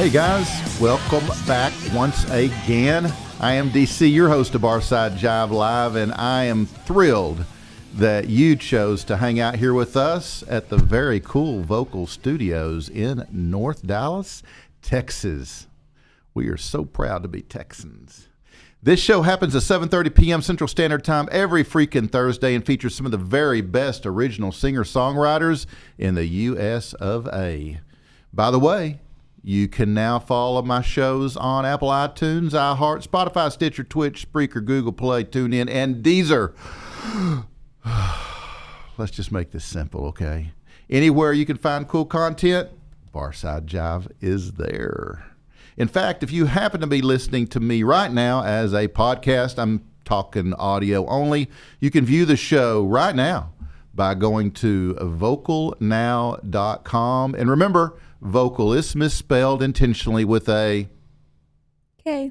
Hey guys, welcome back once again. I am DC, your host of Barside Jive Live, and I am thrilled that you chose to hang out here with us at the very cool Vocal Studios in North Dallas, Texas. We are so proud to be Texans. This show happens at 7:30 p.m. Central Standard Time every freaking Thursday and features some of the very best original singer-songwriters in the U.S. of A. By the way, you can now follow my shows on Apple iTunes, iHeart, Spotify, Stitcher, Twitch, Spreaker, Google Play, TuneIn, and Deezer. Let's just make this simple, okay? Anywhere you can find cool content, Barside Jive is there. In fact, if you happen to be listening to me right now as a podcast, I'm talking audio only, you can view the show right now by going to vocalnow.com. And remember, vocal is misspelled intentionally with a K.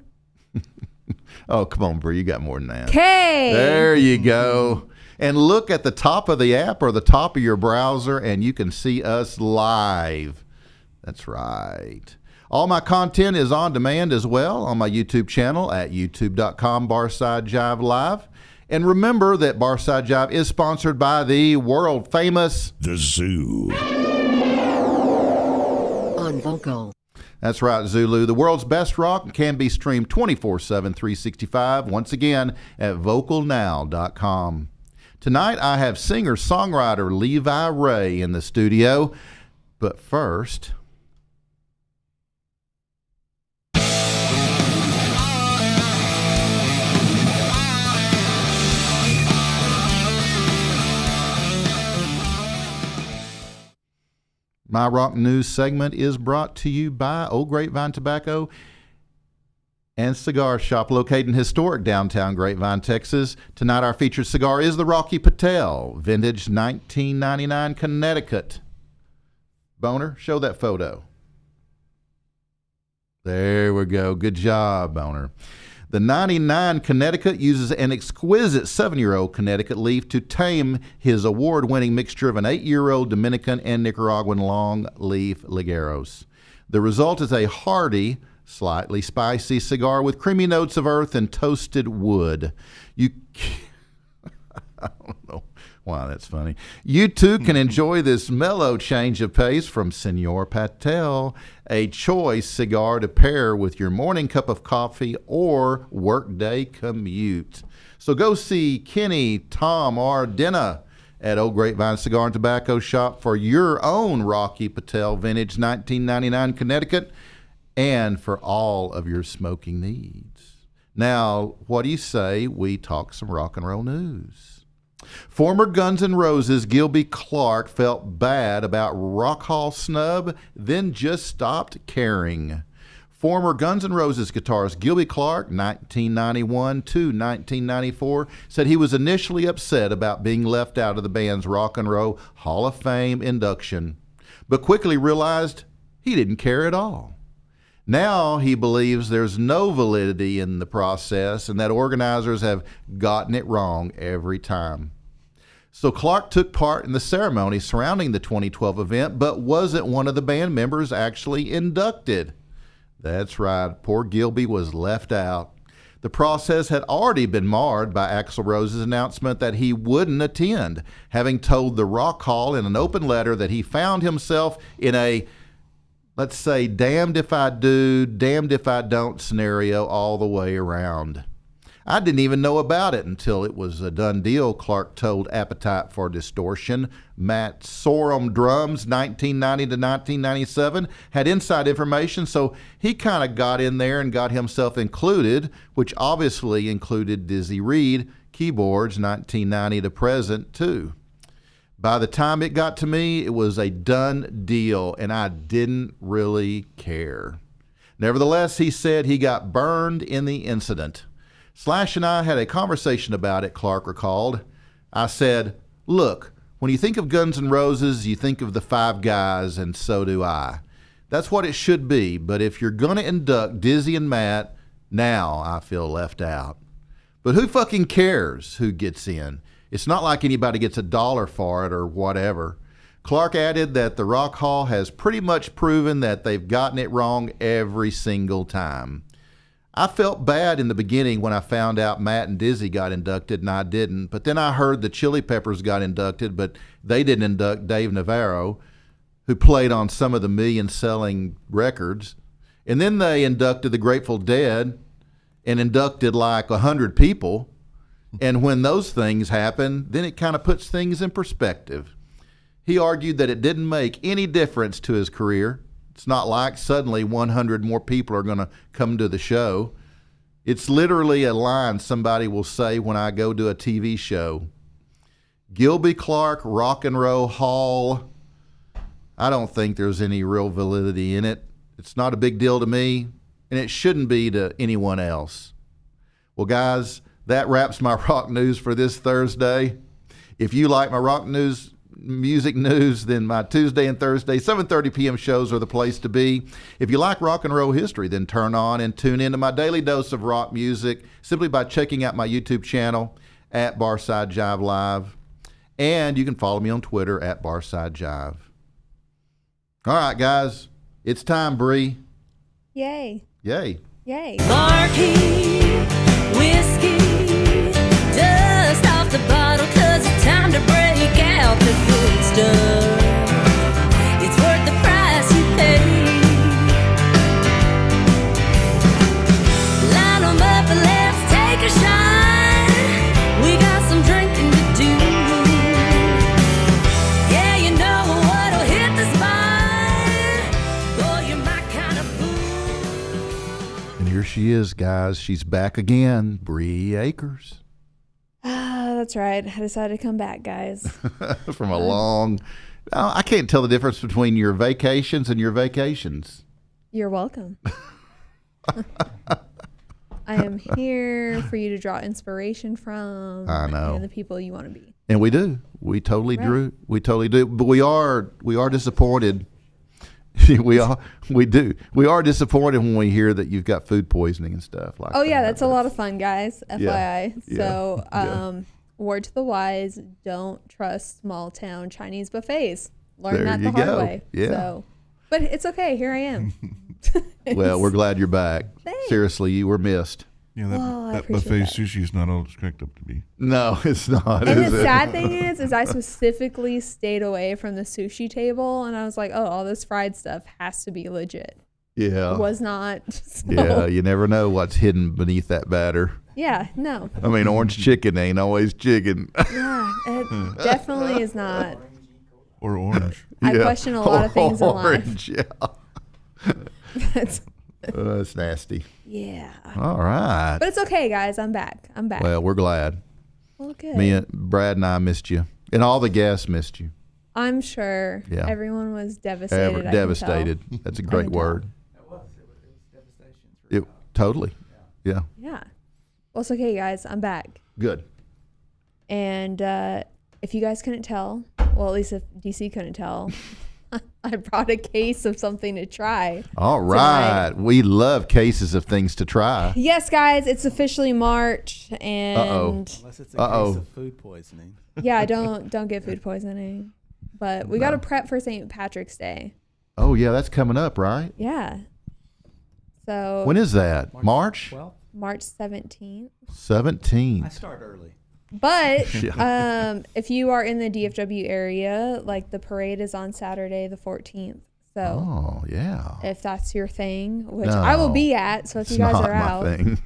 Oh, come on, Bree, you got more than that. K. There you go. And look at the top of the app or the top of your browser, and you can see us live. That's right. All my content is on demand as well on my YouTube channel at youtube.com Barside Jive Live. And remember that Barside Jive is sponsored by the world famous The Zoo. On Vocal. That's right, Zulu. The world's best rock can be streamed 24/7, 365, once again at vocalnow.com. Tonight I have singer-songwriter Levi Ray in the studio. But first, my rock news segment is brought to you by Old Grapevine Tobacco and Cigar Shop located in historic downtown Grapevine, Texas. Tonight our featured cigar is the Rocky Patel, vintage 1999 Connecticut. Boner, show that photo. There we go. Good job, Boner. The 99 Connecticut uses an exquisite 7-year-old Connecticut leaf to tame his award-winning mixture of an 8-year-old Dominican and Nicaraguan long-leaf Ligueros. The result is a hearty, slightly spicy cigar with creamy notes of earth and toasted wood. I don't know why that's funny. You too can enjoy this mellow change of pace from Senor Patel, a choice cigar to pair with your morning cup of coffee or workday commute. So go see Kenny, Tom, or Denna at Old Grapevine Cigar and Tobacco Shop for your own Rocky Patel vintage 1999 Connecticut and for all of your smoking needs. Now, what do you say we talk some rock and roll news? Former Guns N' Roses Gilby Clarke felt bad about Rock Hall snub, then just stopped caring. Former Guns N' Roses guitarist Gilby Clarke, 1991 to 1994, said he was initially upset about being left out of the band's Rock and Roll Hall of Fame induction, but quickly realized he didn't care at all. Now he believes there's no validity in the process and that organizers have gotten it wrong every time. So Clarke took part in the ceremony surrounding the 2012 event, but wasn't one of the band members actually inducted. That's right, poor Gilby was left out. The process had already been marred by Axl Rose's announcement that he wouldn't attend, having told the Rock Hall in an open letter that he found himself in a, let's say, damned if I do, damned if I don't scenario all the way around. I didn't even know about it until it was a done deal, Clarke told Appetite for Distortion. Matt Sorum Drums, 1990 to 1997, had inside information, so he kind of got in there and got himself included, which obviously included Dizzy Reed, keyboards, 1990 to present, too. By the time it got to me, it was a done deal, and I didn't really care. Nevertheless, he said he got burned in the incident. Slash and I had a conversation about it, Clarke recalled. I said, look, when you think of Guns N' Roses, you think of the Five Guys, and so do I. That's what it should be, but if you're going to induct Dizzy and Matt, now I feel left out. But who fucking cares who gets in? It's not like anybody gets $1 for it or whatever. Clark added that the Rock Hall has pretty much proven that they've gotten it wrong every single time. I felt bad in the beginning when I found out Matt and Dizzy got inducted and I didn't, but then I heard the Chili Peppers got inducted, but they didn't induct Dave Navarro, who played on some of the million-selling records. And then they inducted the Grateful Dead and inducted like 100 people. And when those things happen, then it kind of puts things in perspective. He argued that it didn't make any difference to his career. It's not like suddenly 100 more people are going to come to the show. It's literally a line somebody will say when I go to a TV show. Gilby Clark Rock and Roll Hall. I don't think there's any real validity in it. It's not a big deal to me, and it shouldn't be to anyone else. Well, guys, that wraps my rock news for this Thursday. If you like my rock news, music news, then my Tuesday and Thursday 7:30 p.m. shows are the place to be. If you like rock and roll history, then turn on and tune into my daily dose of rock music simply by checking out my YouTube channel at Barside Jive Live. And you can follow me on Twitter at Barside Jive. All right, guys. It's time, Bree. Yay. Yay. Yay. Marquee, whiskey, dust off the bottle, 'cause it's time to break out the good stuff. It's worth the price you pay. Line 'em up and let's take a shot. We got some drinking to do. Yeah, you know what'll hit the spot. Boy, you're my kind of fool. And here she is, guys. She's back again, Bree Akers. That's right. I decided to come back, guys. From a long... I can't tell the difference between your vacations and your vacations. You're welcome. I am here for you to draw inspiration from. I know. And the people you want to be. And we do. We totally Right. We totally do. But we are disappointed. we do. We are disappointed when we hear that you've got food poisoning and stuff like that. Oh, yeah. That's a lot of fun, guys. FYI. Yeah. So, Yeah. word to the wise, don't trust small town Chinese buffets. Learn There that you the hard go. way. Yeah. So, but it's okay. Here I am. Well, we're glad you're back. Thanks. Seriously, you were missed. Yeah, that, Well, I that appreciate buffet that. sushi is not all it's cracked up to be. No, it's not. And is the it? sad thing is I specifically stayed away from the sushi table, and I was like, oh, all this fried stuff has to be legit. Yeah. It was not. So, Yeah, you never know what's hidden beneath that batter. yeah, no. I mean, orange chicken ain't always chicken. Yeah, it definitely is not. Or orange. I Yeah. question a lot of things in life. Orange, yeah. That's, That's nasty. yeah. All right. But it's okay, guys. I'm back. I'm back. Well, we're glad. Well, good. Me and Brad and I missed you, and all the guests missed you. I'm sure Yeah. everyone was devastated. I can Devastated. That's a great can tell. word. It was devastation. It totally. Yeah. tell. Yeah. Well, it's okay, guys. I'm back. Good. And if you guys couldn't tell, well, at least if DC couldn't tell, I brought a case of something to try. All right. We love cases of things to try. Yes, guys, it's officially March, and Unless it's a Uh-oh. case of food poisoning. yeah, don't get food poisoning. But we got to prep for St. Patrick's Day. Oh, yeah, that's coming up, right? Yeah. So When is that? March Well, March 17th. 17th. I start early. But Yeah. if you are in the DFW area, like the parade is on Saturday the 14th. So Oh, yeah. if that's your thing, which I will No. be at, so if It's you guys not are my out, thing.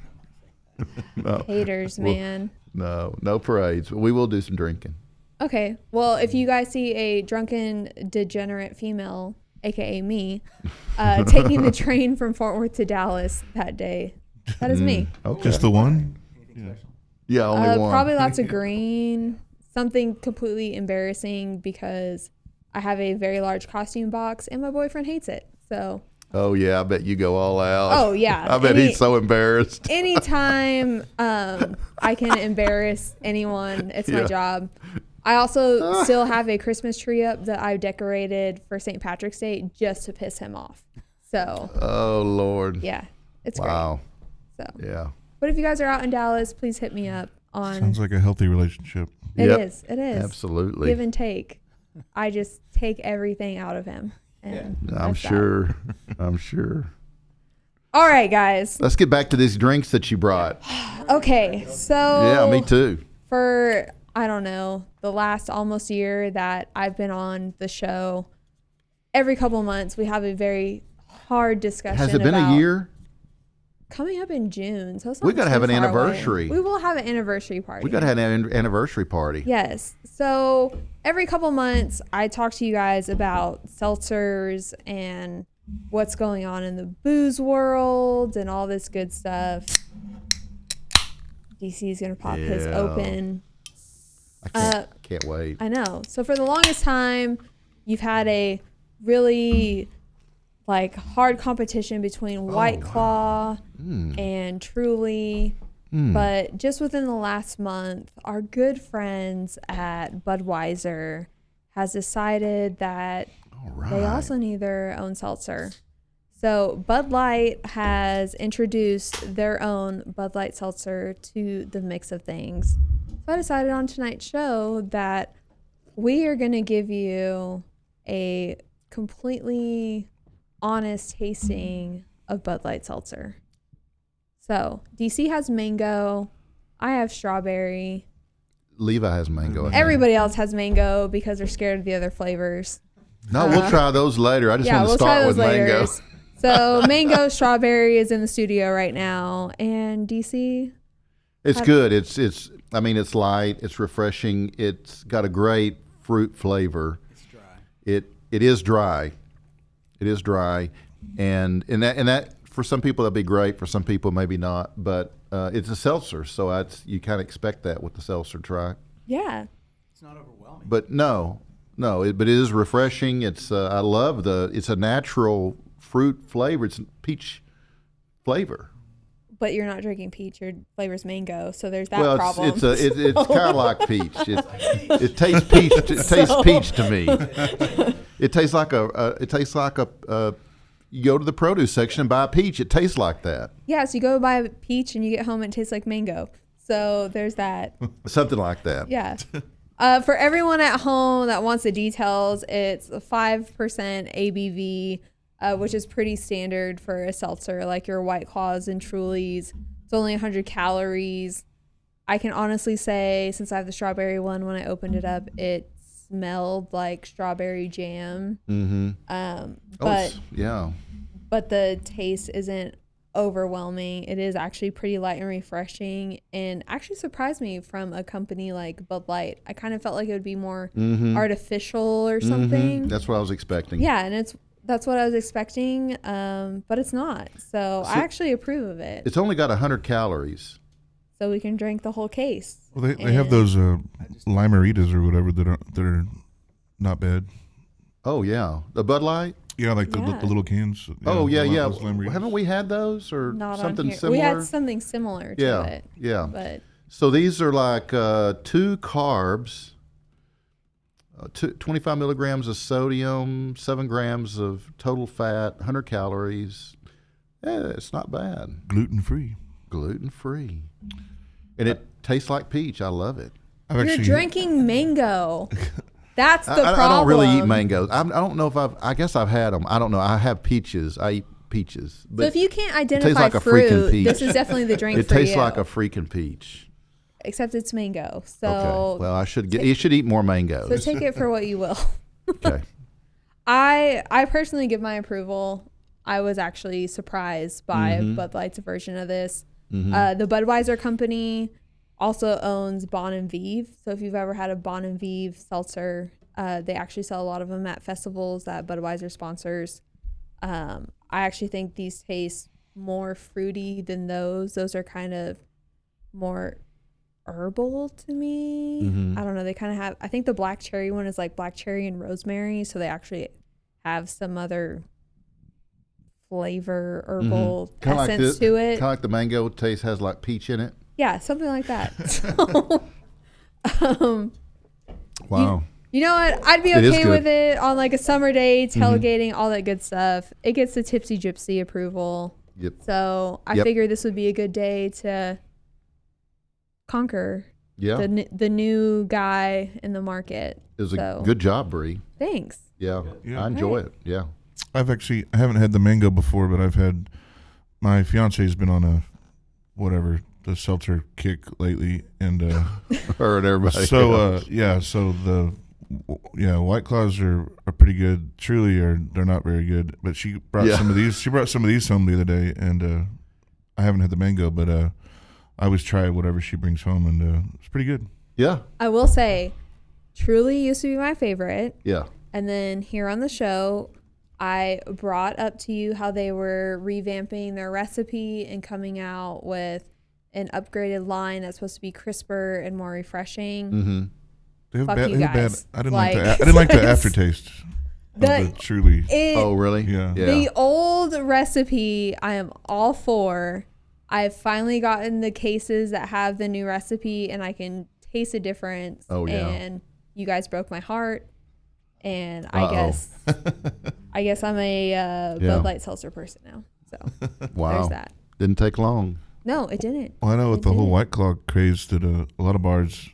No. haters, Well- man. No parades. But we will do some drinking. Okay. Well, if you guys see a drunken, degenerate female, aka me, taking the train from Fort Worth to Dallas that day, that is me. Okay. Just the one? Anything special? Yeah, only one. Probably lots of green, something completely embarrassing because I have a very large costume box and my boyfriend hates it. So, Oh, yeah, I bet you go all out. oh yeah. I bet he's so embarrassed. Anytime I can embarrass anyone, it's my Yeah. job. I also still have a Christmas tree up that I decorated for St. Patrick's Day just to piss him off. So, Oh, Lord. yeah, it's Wow. great. So, Yeah. but if you guys are out in Dallas, please hit me up on. Sounds like a healthy relationship. It Yep. is. It is. Absolutely. Give and take. I just take everything out of him. And I'm that's that. sure. I'm sure. All right, guys. Let's get back to these drinks that you brought. Okay, so Yeah, me too. For I don't know, the last almost year that I've been on the show, every couple months we have a very hard discussion. Has it been about a year? Coming up in June, so it's not We gotta too have an far away. anniversary. We will have an anniversary party. We got to have an anniversary party. Yes. So every couple months, I talk to you guys about seltzers and what's going on in the booze world and all this good stuff. DC is gonna pop his Yeah. open. I can't wait. I know. So for the longest time, you've had a really like hard competition between White Claw and Truly. But just within the last month, our good friends at Budweiser has decided that All right. they also need their own seltzer. So Bud Light has introduced their own Bud Light seltzer to the mix of things. So I decided on tonight's show that we are going to give you a completely honest tasting of Bud Light seltzer. So DC has mango. I have strawberry. Levi has mango. I think. Everybody else has mango because they're scared of the other flavors. No, we'll try those later. I just want to start with mango. So mango strawberry is in the studio right now, and DC. It's good. It's. I mean, it's light. It's refreshing. It's got a great fruit flavor. It's dry. It is dry. It is dry, and that for some people that'd be great. For some people maybe not. But it's a seltzer, so you kind of expect that with the seltzer try. Yeah. It's not overwhelming. But no, but it is refreshing. It's I love it's a natural fruit flavor. It's peach flavor. But you're not drinking peach. Your flavor's mango, so there's that Well, problem. it's kind of like peach. It tastes peach. It tastes peach to me. It tastes like a. You go to the produce section and buy a peach. It tastes like that. Yeah, so you go buy a peach and you get home and it tastes like mango. So there's that. Something like that. Yeah. For everyone at home that wants the details, it's a 5% ABV, which is pretty standard for a seltzer, like your White Claws and Trulies. It's only 100 calories. I can honestly say, since I have the strawberry one, when I opened it up, it smelled like strawberry jam. Mm-hmm. But the taste isn't overwhelming. It is actually pretty light and refreshing, and actually surprised me from a company like Bud Light. I kind of felt like it would be more artificial or something. That's what I was expecting. Yeah, and that's what I was expecting, but it's not. So I actually approve of it. It's only got 100 calories. So we can drink the whole case. Well, they have those limeritas or whatever that are not bad. Oh yeah, the Bud Light. Yeah, like the Yeah. little cans. Oh yeah. those Limeritas. Haven't we had those or Not something on here. similar? We had something similar to it. Yeah. But So these are like 2 carbs, 25 milligrams of sodium, 7 grams of total fat, 100 calories. Yeah, it's not bad. Gluten free. Gluten free, and it tastes like peach. I love it. you're drinking mango. That's the problem. I don't really eat mangoes. I don't know if I guess I've had them. I don't know. I have peaches. I eat peaches. So if you can't identify like a freaking fruit, peach. this is definitely the drink It for tastes you. like a freaking peach. Except it's mango. So Okay. Well, you should eat more mangoes. so take it for what you will. Okay. I personally give my approval. I was actually surprised by Bud Light's version of this. The Budweiser company also owns Bon and Vive. So if you've ever had a Bon and Vive seltzer, they actually sell a lot of them at festivals that Budweiser sponsors. I actually think these taste more fruity than those. Those are kind of more herbal to me. I don't know. They kind of have, I think the black cherry one is like black cherry and rosemary. So they actually have some other flavor, herbal essence to it. Kind of like the mango taste has like peach in it. Yeah, something like that. So, Wow. you know what? I'd be It is okay good. with it on like a summer day, tailgating, all that good stuff. It gets the Tipsy Gypsy approval. Yep. So I Yep. figured this would be a good day to conquer Yeah. the new guy in the market. It was a So- good job, Bree. Thanks. Yeah, Yeah. I enjoy Right. it. Yeah. I haven't had the mango before, but I've had, my fiance's been on the seltzer kick lately, and Her and everybody. so White Claws are pretty good. Truly, they're not very good. But she brought Yeah. some of these. She brought some of these home the other day, and I haven't had the mango, but I always try whatever she brings home, and it's pretty good. Yeah. I will say, Truly used to be my favorite. Yeah. And then here on the show, I brought up to you how they were revamping their recipe and coming out with an upgraded line that's supposed to be crisper and more refreshing. Mm-hmm. They have Fuck bad, you they have bad. guys. I didn't Like, like the. I didn't like the it's- aftertaste. The- Of the Truly. Oh, really? Yeah. The old recipe, I am all for. I've finally gotten the cases that have the new recipe, and I can taste the difference. Oh, yeah. And you guys broke my heart, and Uh-oh. I guess I'm a Yeah. Bud Light seltzer person now. So Wow. there's that. Didn't take long. No, it didn't. Well, I know with It the whole did. White Claw craze that a lot of bars,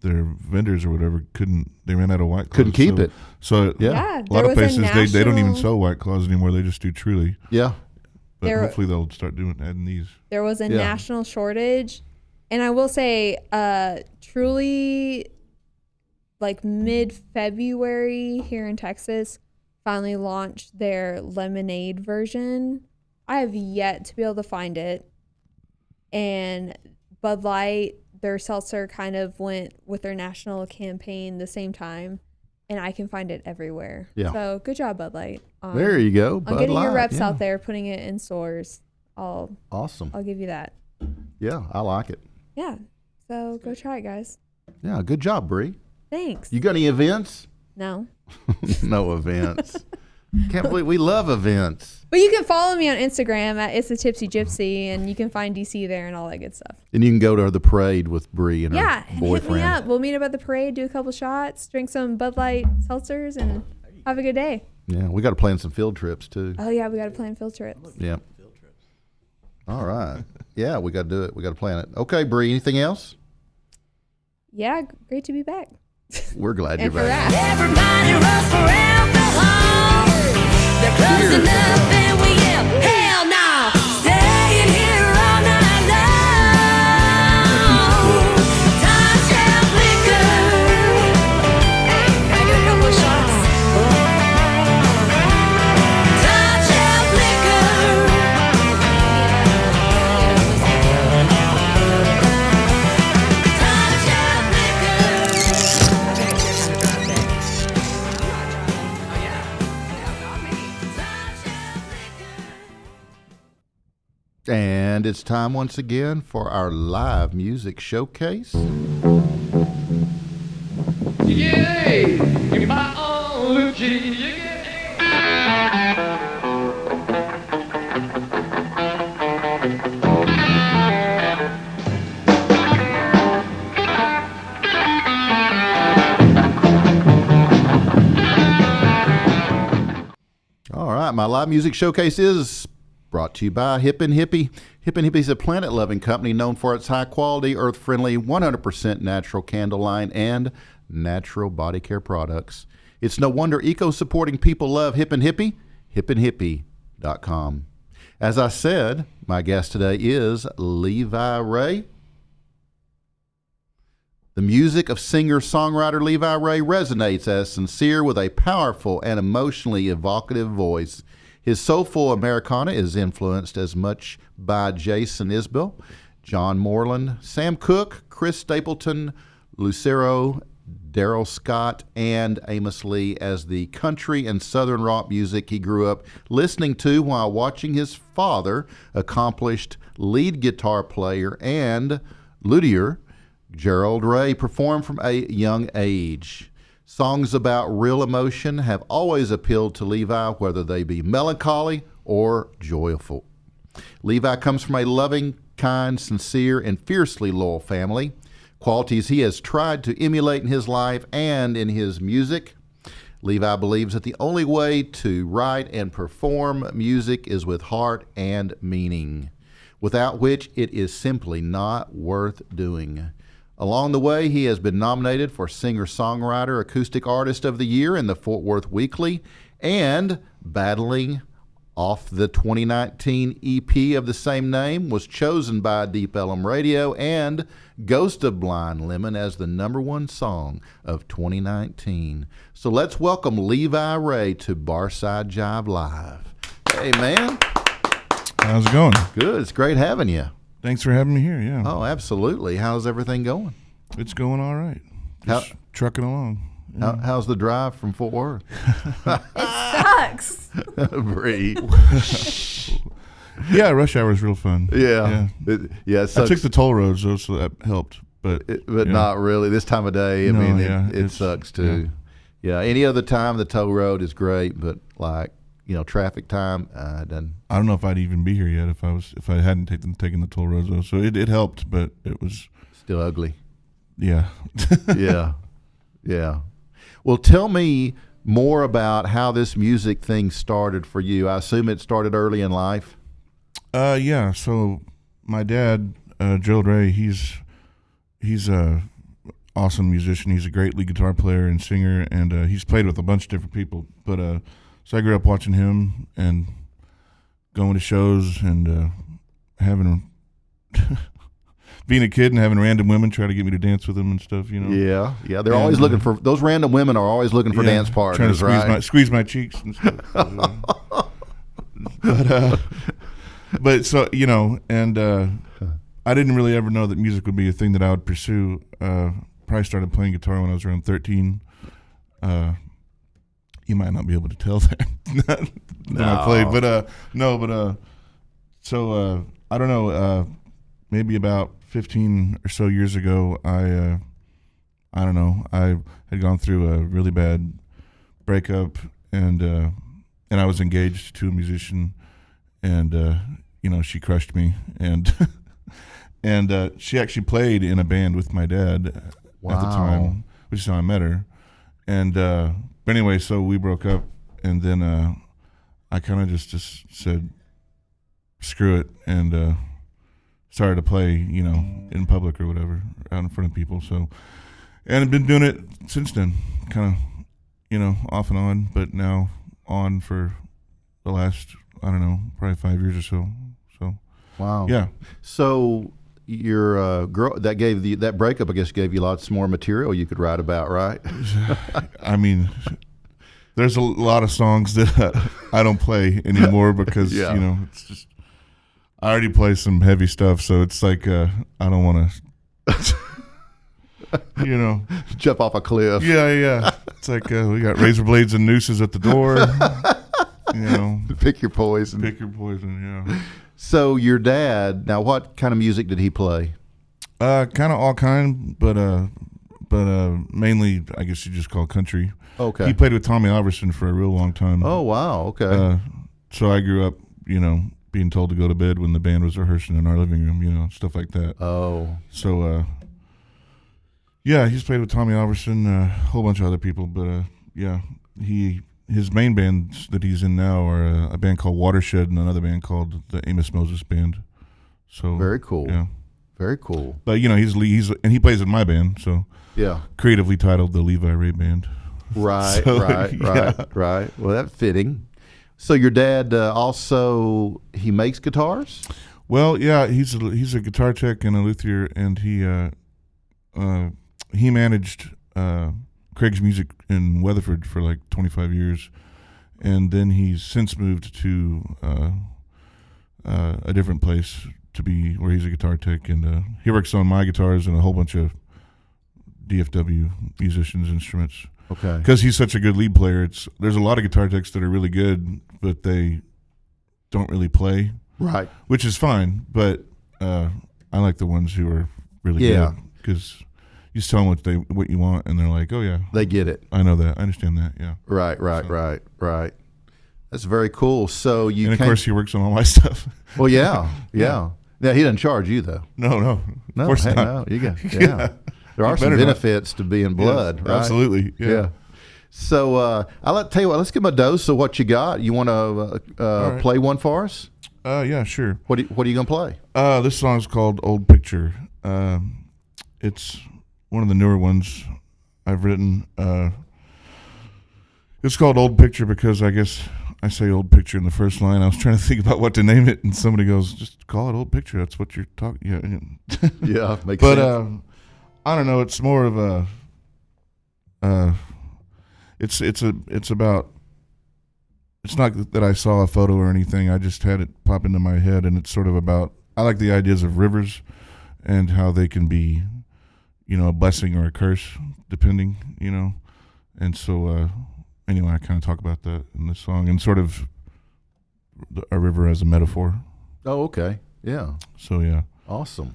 their vendors or whatever they ran out of White Claws. Couldn't keep it. So Yeah. Yeah, a lot there of was a places they don't even national- sell White Claws anymore. They just do Truly. Yeah. But There- hopefully they'll start adding these. There was a Yeah. national shortage, and I will say, Truly, like mid-February here in Texas, finally launched their lemonade version. I have yet to be able to find it, and Bud Light, their seltzer, kind of went with their national campaign the same time, and I can find it everywhere. Yeah. So good job, Bud Light. There you go. On Bud getting your Light, reps yeah. out there, putting it in stores. I'll Awesome. give you that. Yeah, I like it. Yeah. So go try it, guys. Yeah, good job, Bree. Thanks. You got any events? No. No events. Can't believe we love events. But you can follow me on Instagram at It's a Tipsy Gypsy, and you can find DC there and all that good stuff. And you can go to the parade with Bree and Yeah. her Hit me boyfriend. up. We'll meet up at the parade, do a couple shots, drink some Bud Light seltzers, and have a good day. Yeah, we got to plan some field trips too. Oh, yeah. We got to plan field trips. Yeah. All right. Yeah, we got to do it. We got to plan it. Okay, Bree, anything else? Yeah. Great to be back. We're glad you're And for back. that. Everybody runs for alcohol. They're closing up and we yell, hell no! Staying here all night long. Time shelf liquor. Hey, can I get a couple of shots? Time shelf liquor. Time shelf liquor. And it's time once again for our live music showcase. Yeah, give my own Lucci. Yeah. All right, my live music showcase is brought to you by Hippin' Hippie. Hippin' Hippie is a planet-loving company known for its high-quality, earth-friendly, 100% natural candle line and natural body care products. It's no wonder eco-supporting people love Hippin' Hippie, hippinhippie.com. As I said, my guest today is Levi Ray. The music of singer-songwriter Levi Ray resonates as sincere with a powerful and emotionally evocative voice. His soulful Americana is influenced as much by Jason Isbell, John Moreland, Sam Cooke, Chris Stapleton, Lucero, Daryl Scott, and Amos Lee as the country and southern rock music he grew up listening to while watching his father, accomplished lead guitar player and luthier, Gerald Ray, perform from a young age. Songs about real emotion have always appealed to Levi, whether they be melancholy or joyful. Levi comes from a loving, kind, sincere, and fiercely loyal family, qualities he has tried to emulate in his life and in his music. Levi believes that the only way to write and perform music is with heart and meaning, without which it is simply not worth doing. Along the way, he has been nominated for Singer-Songwriter Acoustic Artist of the Year in the Fort Worth Weekly, and battling off the 2019 EP of the same name, was chosen by Deep Ellum Radio and Ghost of Blind Lemon as the #1 song of 2019. So let's welcome Levi Ray to Barside Jive Live. Hey, man. How's it going? Good. It's great having you. Thanks for having me here. Yeah. Oh, absolutely. How's everything going? It's going all right. Just trucking along. How's the drive from Fort Worth? Sucks. Bree. Yeah, rush hour is real fun. Yeah. I took the toll roads though, so that helped. But not really. This time of day, it sucks too. Yeah. Any other time, the toll road is great, but like, traffic time, it doesn't. I don't know if I'd even be here yet if I hadn't taken the toll roads though. So it helped, but it was still ugly. Yeah. Yeah. Well, tell me more about how this music thing started for you. I assume it started early in life. Yeah. So my dad, Gerald Ray, he's a awesome musician. He's a great lead guitar player and singer, and he's played with a bunch of different people. But so I grew up watching him and going to shows and having being a kid and having random women try to get me to dance with them and stuff. Yeah. They're always looking for those random women are always looking for dance partners, trying to squeeze my cheeks and stuff. But so and I didn't really ever know that music would be a thing that I would pursue. Probably started playing guitar when I was around 13. You might not be able to tell that I played, but so I don't know. Maybe about 15 or so years ago, I don't know. I had gone through a really bad breakup, and I was engaged to a musician, and she crushed me, and and she actually played in a band with my dad at the time, which is how I met her, and but anyway, so we broke up, and then I kind of just said, screw it, and started to play, in public or whatever, out in front of people. So, and I've been doing it since then, kind of, off and on, but now on for the last, I don't know, probably 5 years or so. So, wow. Yeah. So your girl that breakup, I guess, gave you lots more material you could write about, right? I mean, there's a lot of songs that I don't play anymore because it's just. I already play some heavy stuff, so it's like I don't want to, jump off a cliff. Yeah. It's like we got razor blades and nooses at the door. Pick your poison. Yeah. So your dad, now what kind of music did he play? Kind of all kind, but mainly I guess you just call country. Okay. He played with Tommy Alverson for a real long time. Oh wow. Okay. So I grew up, being told to go to bed when the band was rehearsing in our living room, stuff like that. Oh. So, he's played with Tommy Alverson, a whole bunch of other people, but, his main bands that he's in now are a band called Watershed and another band called the Amos Moses Band. So very cool. Yeah. Very cool. But, and he plays in my band, so yeah, creatively titled the Levi Ray Band. Right, so, right. Well, that's fitting. So your dad also, he makes guitars? Well, yeah, he's a guitar tech and a luthier, and he managed Craig's Music in Weatherford for like 25 years, and then he's since moved to a different place to be where he's a guitar tech, and he works on my guitars and a whole bunch of DFW musicians' instruments. Okay. Because he's such a good lead player, there's a lot of guitar techs that are really good, but they don't really play. Right. Which is fine, but I like the ones who are really good because you just tell them what you want, and they're like, "Oh yeah, they get it. I know that. I understand that." Yeah. Right. That's very cool. So and of course he works on all my stuff. Well, yeah. Now he doesn't charge you though. No. Of course not. No, you got There are some benefits to being blood, right? Absolutely. Yeah. So I'll tell you what. Let's give him a dose of what you got. You want to play one for us? Yeah, sure. What are you gonna play? This song's called "Old Picture." it's one of the newer ones I've written. It's called Old Picture because I guess I say Old Picture in the first line. I was trying to think about what to name it, and somebody goes, "Just call it Old Picture. That's what you're talking." Yeah, Yeah, makes but sense. I don't know. It's more of a. It's about. It's not that I saw a photo or anything. I just had it pop into my head, and it's sort of about. I like the ideas of rivers, and how they can be, a blessing or a curse, depending, and so. Anyway, I kind of talk about that in this song and sort of a river as a metaphor. Oh, okay. Yeah. So, yeah. Awesome.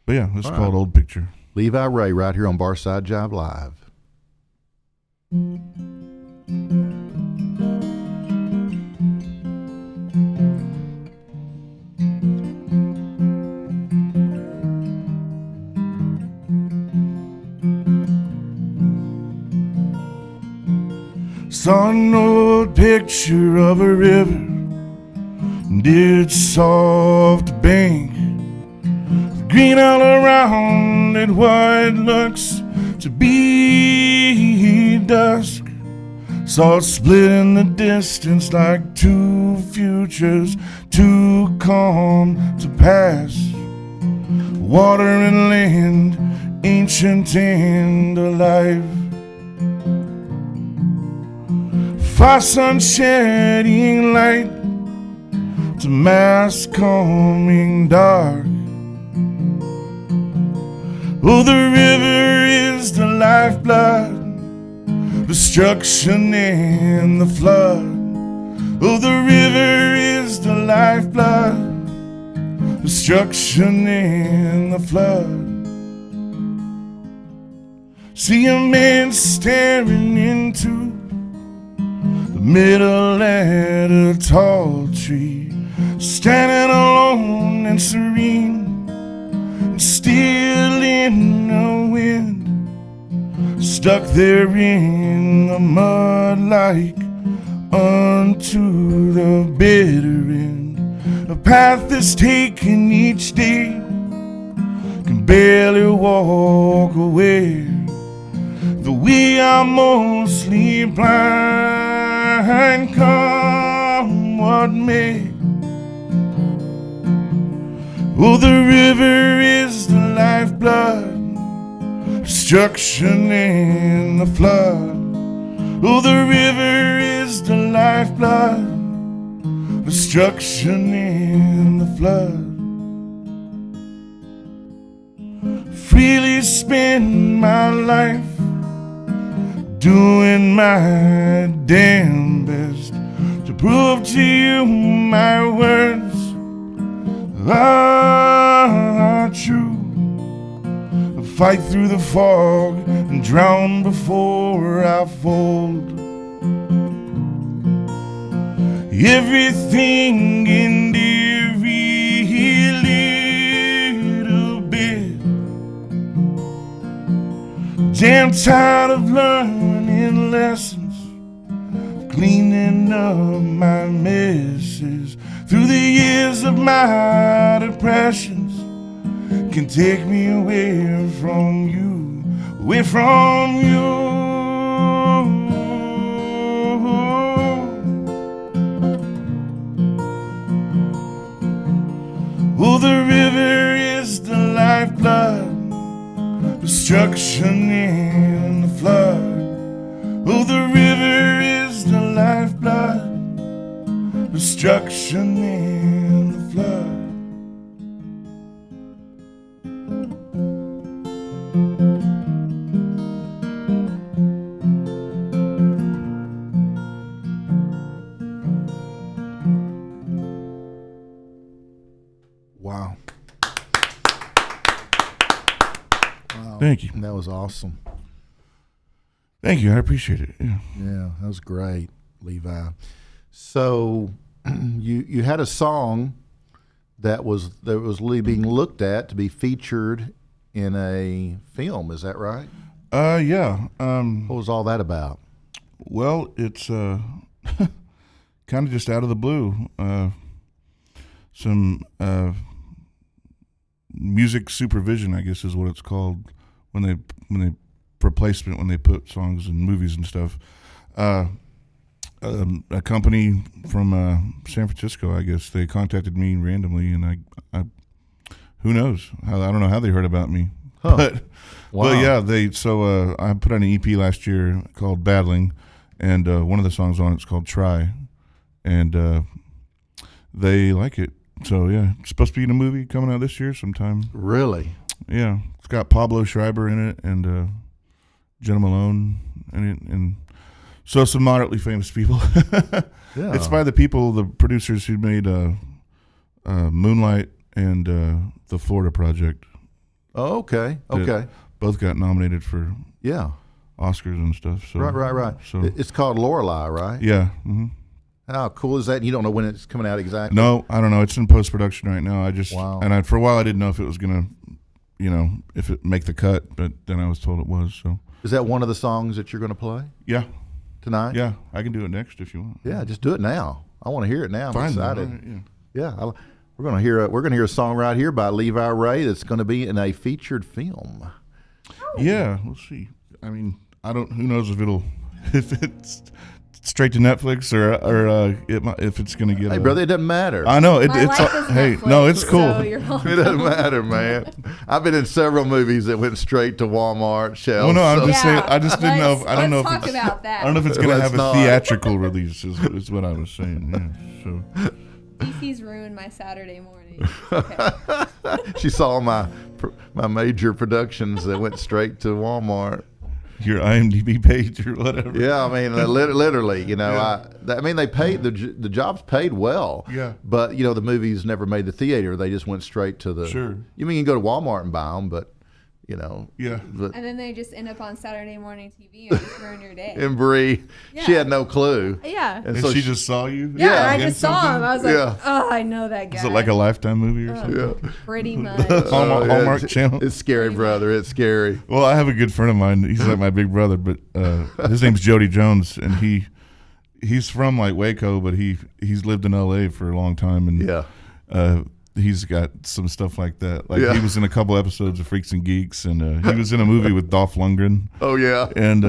But, yeah, it's All called right. Old Picture. Levi Ray right here on Barside Jive Live. Saw an old picture of a river and its soft bank, green all around it, what looks to be dusk. Saw it split in the distance like two futures, too calm to pass. Water and land, ancient and alive. Fire sun shedding light to mask coming dark. Oh, the river is the lifeblood, destruction and the flood. Oh, the river is the lifeblood, destruction and the flood. See a man staring into the middle at a tall tree, standing alone and serene, and still in the wind, stuck there in the mud like unto the bitter end. A path that's taken each day, can barely walk away. Though we are mostly blind, come what may. Oh, the river is the lifeblood, destruction and the flood. Oh, the river is the lifeblood, destruction and the flood. Freely spend my life doing my damn best to prove to you my words are true. I fight through the fog and drown before I fold. Everything and every little bit. Damn tired of learning lessons, cleaning up my messes. Through the years of my depressions, can take me away from you, away from you. Oh, the river is the lifeblood, destruction and the flood. Oh, the river is the lifeblood, destruction and the flood. Wow. Wow. Thank you. That was awesome. Thank you. I appreciate it. Yeah. Yeah, that was great, Levi. So you had a song that was being looked at to be featured in a film. Is that right? Yeah. What was all that about? Well, it's kind of just out of the blue. Some music supervision, I guess is what it's called when they replacement when they put songs in movies and stuff. A company from San Francisco, I guess, they contacted me randomly, and I who knows? I don't know how they heard about me, but yeah, I put out an EP last year called Battling, and one of the songs on it's called Try, and they like it. So yeah, it's supposed to be in a movie coming out this year sometime. Really? Yeah, it's got Pablo Schreiber in it and Jenna Malone in it, and so some moderately famous people. Yeah. It's by the producers who made Moonlight and the Florida Project. Oh, okay. Okay. Both got nominated for Yeah. Oscars and stuff. So Right. So It's called Lorelei, right? yeah. Mm-hmm. How cool is that? You don't know when it's coming out exactly? No, I don't know. It's in post production right now. Wow. And for a while I didn't know if it was gonna, if it make the cut, but then I was told it was. So Is that one of the songs that you're going to play yeah, tonight? yeah, I can do it next if you want. Yeah, just do it now. I want to hear it now. I'm Fine, excited. all right, Yeah, we're going to hear a song right here by Levi Ray that's going to be in a featured film. Yeah, we'll see. I mean, who knows if it's straight to Netflix or if it's going to get. Hey, brother, it doesn't matter. I know My it's. life is Hey, Netflix, no, it's cool. So you're welcome. It doesn't matter, man. I've been in several movies that went straight to Walmart shelves. Well, no, I'm so- just saying. I just didn't know. I don't know if Let's it's. talk about that. I don't know if it's going to Let's have a not. theatrical release. Is what I was saying. Yeah. So. DC's ruined my Saturday morning. Okay. She saw my major productions that went straight to Walmart. Your IMDb page or whatever. Yeah, I mean, literally, Yeah. I mean, they paid the jobs paid well. Yeah. But the movies never made the theater; they just went straight to the. Sure. You mean you can go to Walmart and buy them, but Yeah. But And then they just end up on Saturday morning TV and just ruin your day. and Bree, she Yeah. had no clue, Yeah. and And so she just saw you. Yeah, and I in just saw something? him. I was like, Yeah. oh, I know that guy. Is it like a Lifetime movie or something? Yeah. Pretty much. Hallmark Channel. It's scary, brother. It's scary. Well, I have a good friend of mine. He's like my big brother, but his name's Jody Jones, and he's from like Waco, but he's lived in L.A. for a long time, and Yeah. he's got some stuff like that. Like Yeah. he was in a couple episodes of Freaks and Geeks, and he was in a movie with Dolph Lundgren, Oh yeah. and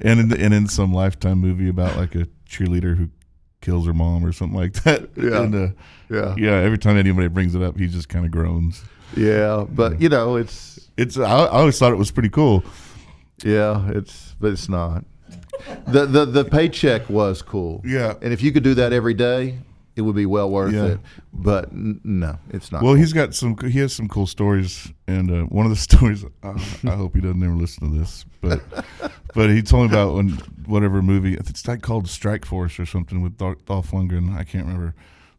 in some Lifetime movie about like a cheerleader who kills her mom or something like that. Yeah. And, Yeah. Every time anybody brings it up, he just kind of groans. Yeah. But it's I always thought it was pretty cool. yeah. But it's not. The paycheck was cool. Yeah. And if you could do that every day, it would be well worth Yeah. it. But no, it's not. Well, cool. he has some cool stories, and one of the stories, I hope he doesn't ever listen to this, but he told me about whatever movie, it's like called Strike Force or something with Dolph Lundgren, I can't remember,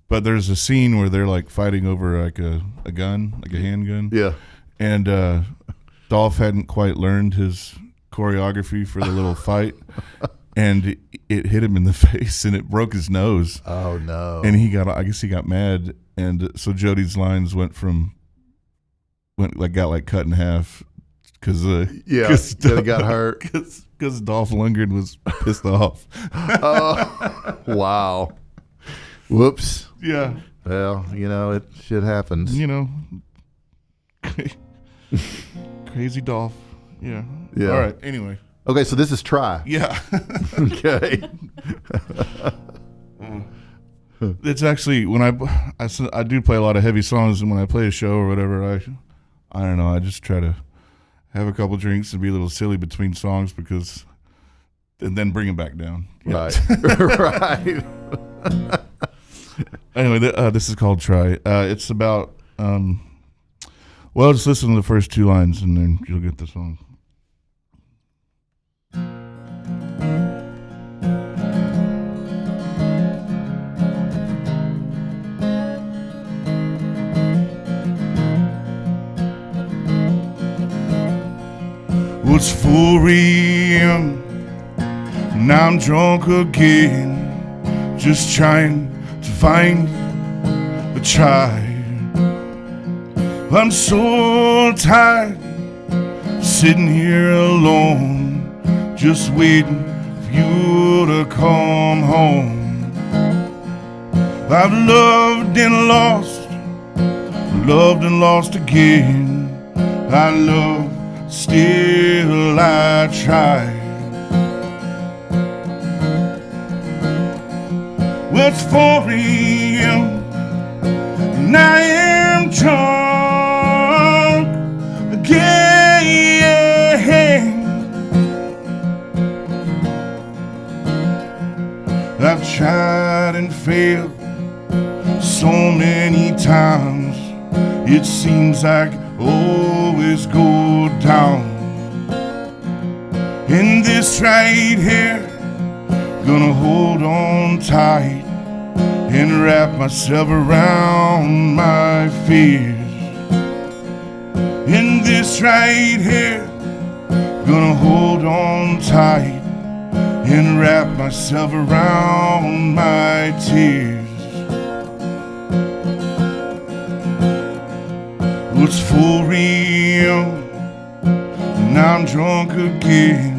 but there's a scene where they're like fighting over like a gun, like a handgun, Yeah. and Dolph hadn't quite learned his choreography for the little fight, and it hit him in the face and it broke his nose. Oh no. And I guess he got mad, and so Jody's lines got cut in half because he got hurt. because Dolph Lundgren was pissed off. Oh, wow. Whoops. Yeah, Well, it shit happens. crazy Dolph. Yeah. Yeah. All right. Anyway. Okay, so this is Try. Yeah. Okay. It's actually when I do play a lot of heavy songs, and when I play a show or whatever, I don't know, I just try to have a couple drinks and be a little silly between songs and then bring them back down. Yeah. Right. Right. Anyway, this is called Try. It's about just listen to the first two lines and then you'll get the song. Was 4 a.m. Now I'm drunk again, just trying to find a try. I'm so tired, sitting here alone, just waiting for you to come home. I've loved and lost, loved and lost again. I love, still I try. Well, it's 4 a.m. and I am drunk again. I've tried and failed so many times. It seems like I always go down. And this right here, gonna hold on tight and wrap myself around my fears. And this right here, gonna hold on tight and wrap myself around my tears. It's 4 a.m. and I'm drunk again,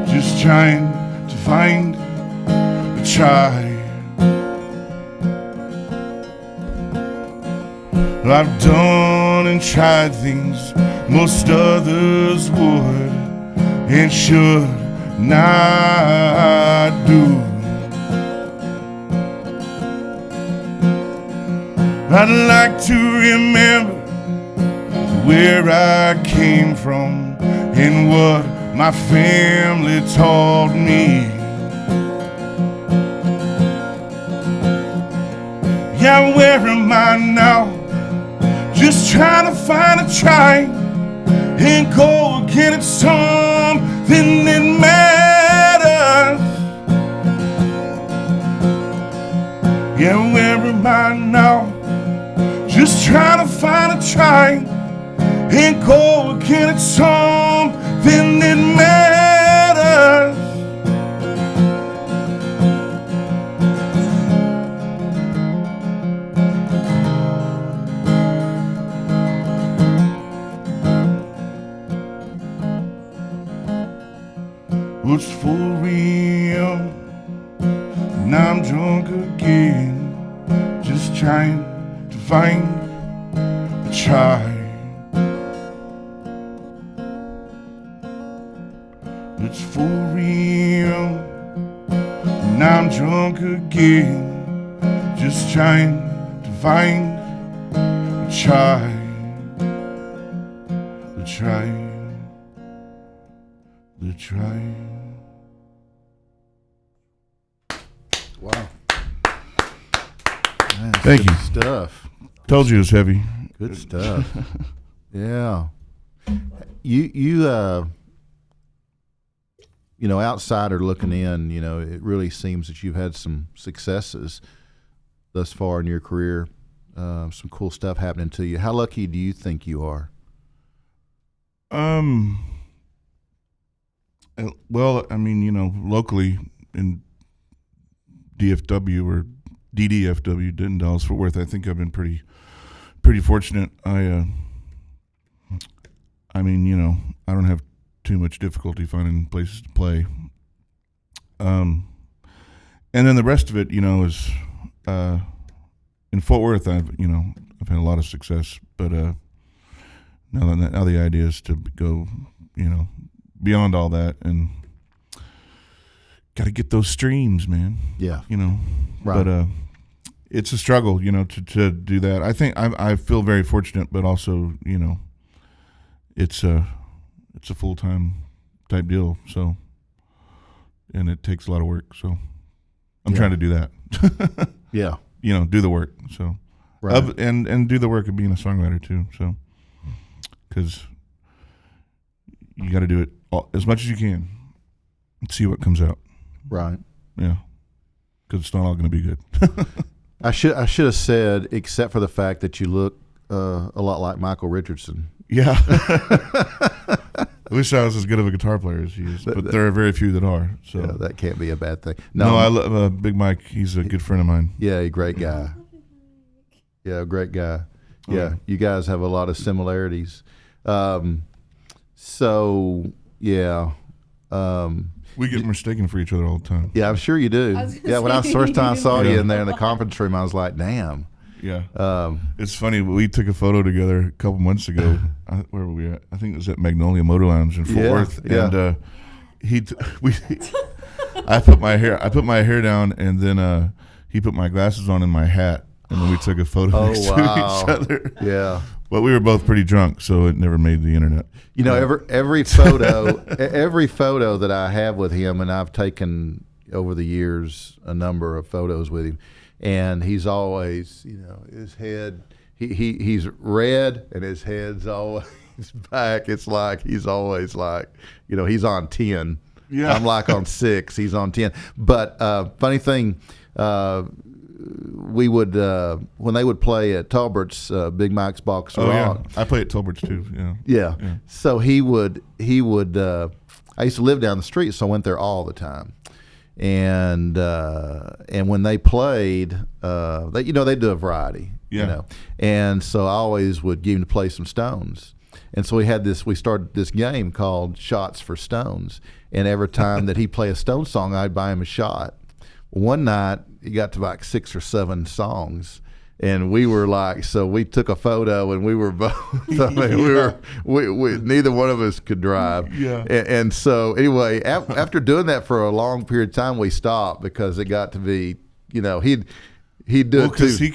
just trying to find a try. I've done and tried things most others would and should not do. I'd like to remember where I came from and what my family taught me. Yeah, where am I now? Just trying to find a try and go against something that matters. Yeah, where am I now? Just trying to find a try and go against something that matters. It's 4 a.m. and I'm drunk again, just trying to find a try. It's 4 a.m. and I'm drunk again, just trying to find a try. The try. The try. Wow. Man, Thank good you. Stuff. Told you it was heavy. Good stuff. Yeah. You know, outsider looking in, you know, it really seems that you've had some successes thus far in your career. Some cool stuff happening to you. How lucky do you think you are? Well, I mean, you know, locally in DFW or DDFW, Denton, Dallas, Fort Worth, I think I've been pretty fortunate. I mean, you know, I don't have too much difficulty finding places to play. And then the rest of it, you know, is in Fort Worth. I've had a lot of success, but now the idea is to go, you know, beyond all that and got to get those streams, man. Yeah. You know, Right. but it's a struggle, you know, to do that. I think I feel very fortunate, but also, you know, it's a full-time type deal. So, and it takes a lot of work. So I'm trying to do that. Yeah. You know, do the work. So, Right. and do the work of being a songwriter too. So, because you got to do it as much as you can and see what comes out. Right. Yeah, because it's not all going to be good. I should have said, except for the fact that you look a lot like Michael Richardson. Yeah. I wish I was as good of a guitar player as he is, but there are very few that are. So Yeah, that can't be a bad thing. no, I love Big Mike. He's a good friend of mine. Yeah, a great guy. Yeah, great guy. Yeah, you guys have a lot of similarities. So yeah, We get mistaken for each other all the time. yeah, I'm sure you do. I was gonna Yeah, when I say, first time I saw you Yeah. in there in the conference room, I was like, damn. Yeah. It's funny. We took a photo together a couple months ago. Where were we at? I think it was at Magnolia Motor Lounge in Fort Worth. Yeah. And I put my hair down, and then he put my glasses on and my hat, and then we took a photo next to each other. Yeah. But we were both pretty drunk, so it never made the internet. You know, every photo that I have with him, and I've taken over the years a number of photos with him, and he's always, you know, his head, he's red and his head's always back. It's like he's always like, you know, he's on 10. Yeah. I'm like on 6. He's on 10. But funny thing, we would when they would play at Talbert's, Big Mike's Box Rock. I play at Talbert's too. Yeah. So he would. I used to live down the street, so I went there all the time. And when they played, they do a variety. Yeah. You know, and so I always would give him to play some Stones. And so we started this game called Shots for Stones. And every time that he'd play a Stone song, I'd buy him a shot. One night, he got to like 6 or 7 songs. And we were like, so we took a photo, and we were both, I mean, we neither one of us could drive. Yeah. And so anyway, after doing that for a long period of time, we stopped because it got to be, you know, he'd do it because too. he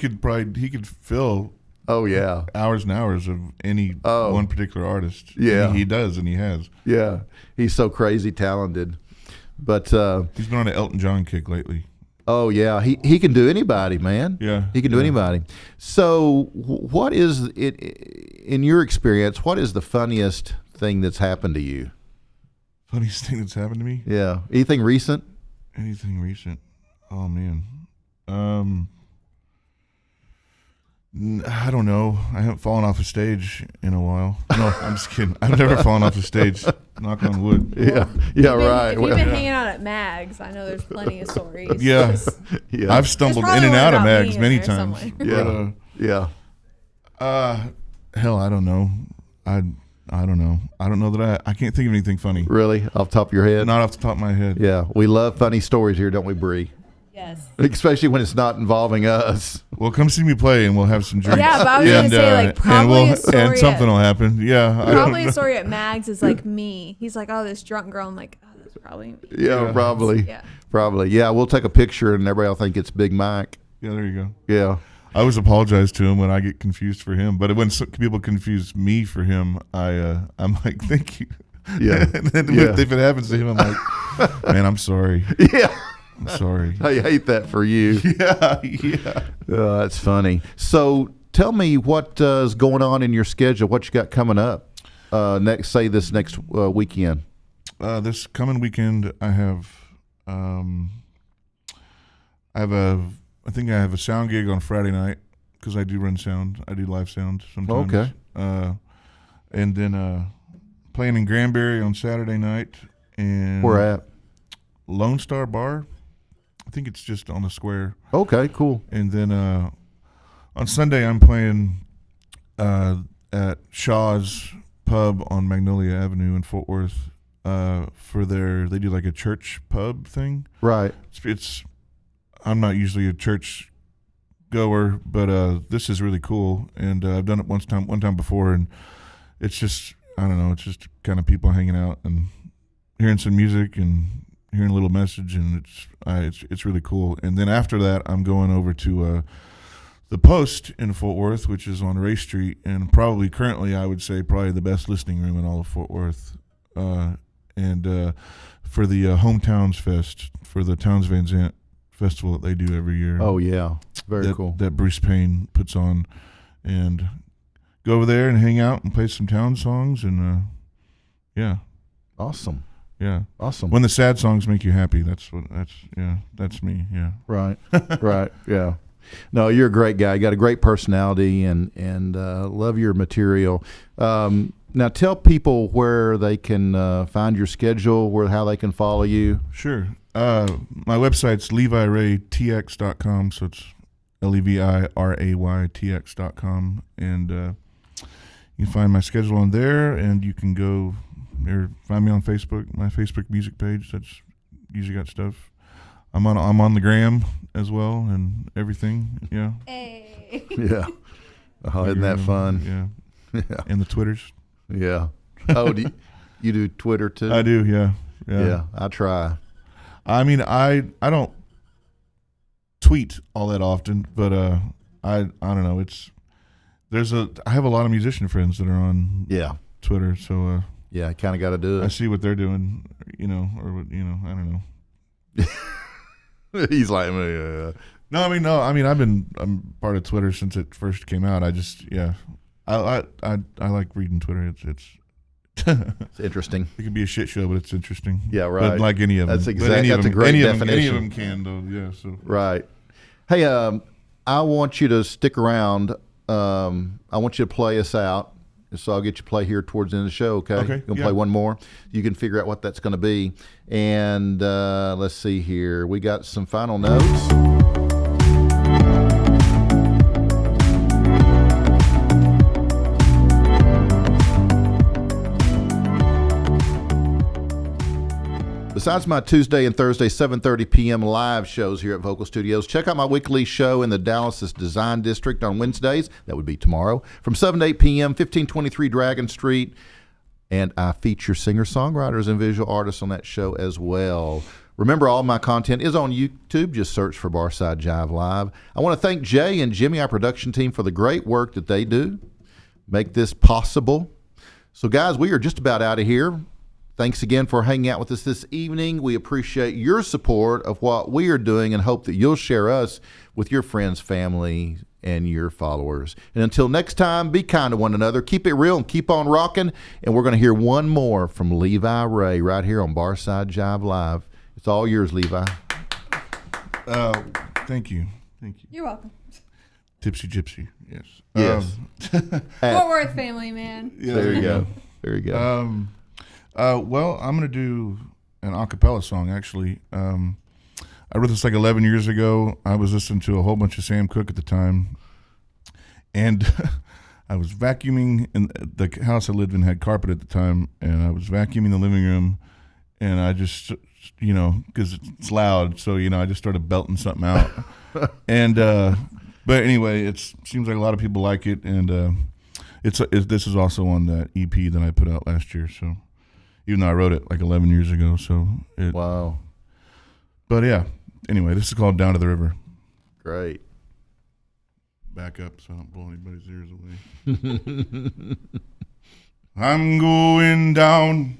could fill Oh yeah, hours and hours of any one particular artist. Yeah, he does, and he has. Yeah, he's so crazy talented. But he's been on an Elton John kick lately. Oh yeah, he can do anybody, man. Yeah, he can do anybody. So, what is it in your experience? What is the funniest thing that's happened to you? Funniest thing that's happened to me? Yeah, anything recent? Anything recent? Oh man. I don't know. I haven't fallen off a stage in a while. No, I'm just kidding. I've never fallen off a stage. Knock on wood. Yeah, right. If you've been hanging out at Mags, I know there's plenty of stories. Yeah, yeah. I've stumbled in and out of Mags many times. Yeah, yeah. Hell, I don't know. I don't know. I don't know that I can't think of anything funny. Really, off the top of your head? Not off the top of my head. Yeah, we love funny stories here, don't we, Bree? Yes. Especially when it's not involving us. Well, come see me play, and we'll have some drinks. Yeah, but I was gonna say, like, probably a story and something will happen. Yeah, probably a story at Mags is like me. He's like, oh, this drunk girl. I'm like, oh, that's probably me. Yeah, probably. Yeah. Probably. Yeah, we'll take a picture, and everybody will think it's Big Mike. Yeah, there you go. Yeah. I always apologize to him when I get confused for him, but when people confuse me for him, I'm like, thank you. Yeah. And then if it happens to him, I'm like, man, I'm sorry. Yeah. I'm sorry. I hate that for you. Yeah. That's funny. So tell me what is going on in your schedule. What you got coming up this next weekend? This coming weekend, I think I have a sound gig on Friday night because I do run sound. I do live sound sometimes. Okay. And then playing in Granbury on Saturday night. And where at? Lone Star Bar. I think it's just on the square. Okay, cool. And then on Sunday I'm playing at Shaw's Pub on Magnolia Avenue in Fort Worth they do like a church pub thing. Right. It's I'm not usually a church goer, but this is really cool, and I've done it one time before, and it's just, I don't know, it's just kind of people hanging out and hearing some music and hearing a little message, and it's really cool. And then after that, I'm going over to the Post in Fort Worth, which is on Ray Street, and currently I would say probably the best listening room in all of Fort Worth. And for the Hometowns Fest, for the Towns Van Zandt festival that they do every year. Oh yeah, very cool. That Bruce Payne puts on, and go over there and hang out and play some town songs, and yeah. Awesome. Yeah. Awesome. When the sad songs make you happy, that's me. Yeah. Right. Right. Yeah. No, you're a great guy. You got a great personality, and love your material. Now tell people where they can find your schedule, how they can follow you. Sure. My website's leviraytx.com, so it's LeviRayTX.com, and you can find my schedule on there, and you can go or find me on Facebook, my Facebook music page. That's usually got stuff. I'm on the gram as well and everything. Yeah. Hey. day. Yeah. Oh, isn't that fun? Yeah. Yeah. And the Twitters. Yeah. Oh, you do Twitter too? I do. Yeah. Yeah, I try. I mean, I don't tweet all that often, but I don't know. I have a lot of musician friends that are on Yeah. Twitter, so Yeah, kind of got to do I it. see what they're doing, I don't know. He's like, No, I mean, I'm part of Twitter since it first came out. I like reading Twitter. It's it's interesting. it can be a shit show, but it's interesting. Yeah, right. But like any of them. That's But exactly. That's a great any definition. Any of them can, though. Yeah. So Right. Hey, I want you to stick around. I want you to play us out. So I'll get you to play here towards the end of the show, okay? Okay, You're going to yeah. play one more. You can figure out what that's going to be. And let's see here. We got some final notes. Besides my Tuesday and Thursday 7:30 p.m. live shows here at Vocal Studios, check out my weekly show in the Dallas Design District on Wednesdays. That would be tomorrow from 7 to 8 p.m., 1523 Dragon Street. And I feature singer-songwriters and visual artists on that show as well. Remember, all my content is on YouTube. Just search for Barside Jive Live. I want to thank Jay and Jimmy, our production team, for the great work that they do, make this possible. So, guys, we are just about out of here. Thanks again for hanging out with us this evening. We appreciate your support of what we are doing and hope that you'll share us with your friends, family, and your followers. And until next time, be kind to one another. Keep it real and keep on rocking. And we're going to hear one more from Levi Ray right here on Barside Jive Live. It's all yours, Levi. thank you. You're welcome. Tipsy Gypsy. Yes. Yes. Fort Worth family, man. Yeah, There you go. There you go. Well, I'm going to do an a cappella song, actually. I wrote this like 11 years ago. I was listening to a whole bunch of Sam Cooke at the time. And I was vacuuming, and the house I lived in had carpet at the time. And I was vacuuming the living room. And I just, because it's loud. So, I just started belting something out. And, but anyway, it seems like a lot of people like it. And this is also on that EP that I put out last year. So. Even though I wrote it like 11 years ago, Wow. But yeah, anyway, this is called Down to the River. Great. Back up so I don't blow anybody's ears away. I'm going down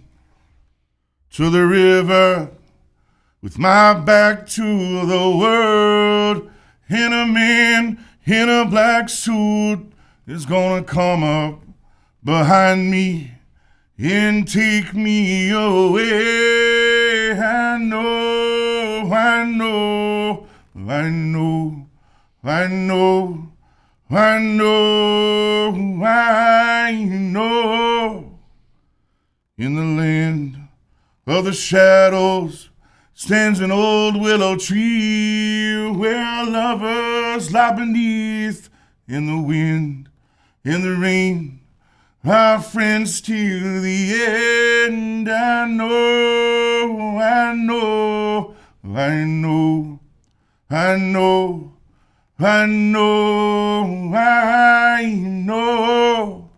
to the river with my back to the world, and a man in a black suit is gonna come up behind me and take me away. I know, I know, I know, I know, I know, I know. In the land of the shadows stands an old willow tree where lovers lie beneath in the wind, in the rain. Our friends till the end. I know, I know, I know, I know, I know, I know.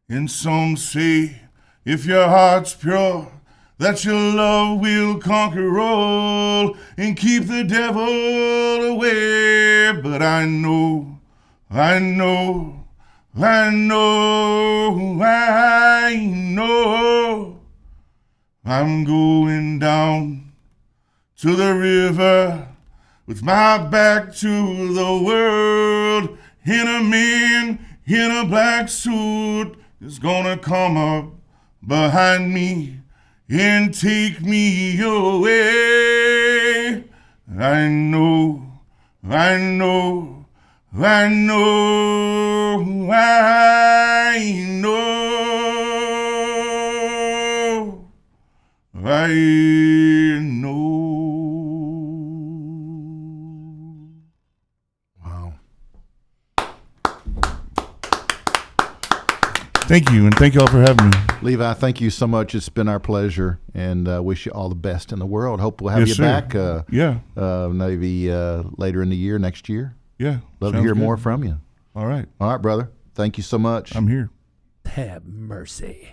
And some say, if your heart's pure, that your love will conquer all and keep the devil away. But I know, I know, I know, I know. I'm going down to the river with my back to the world, and a man in a black suit is gonna come up behind me and take me away. I know, I know, I know, I know, I know. Wow. Thank you, and thank you all for having me. Levi, thank you so much. It's been our pleasure, and wish you all the best in the world. Hope we'll have Yes, you sir. back Yeah, maybe later in the year, next year. Yeah. Love to sounds hear good. more from you. All right. All right, brother. Thank you so much. I'm here. Have mercy.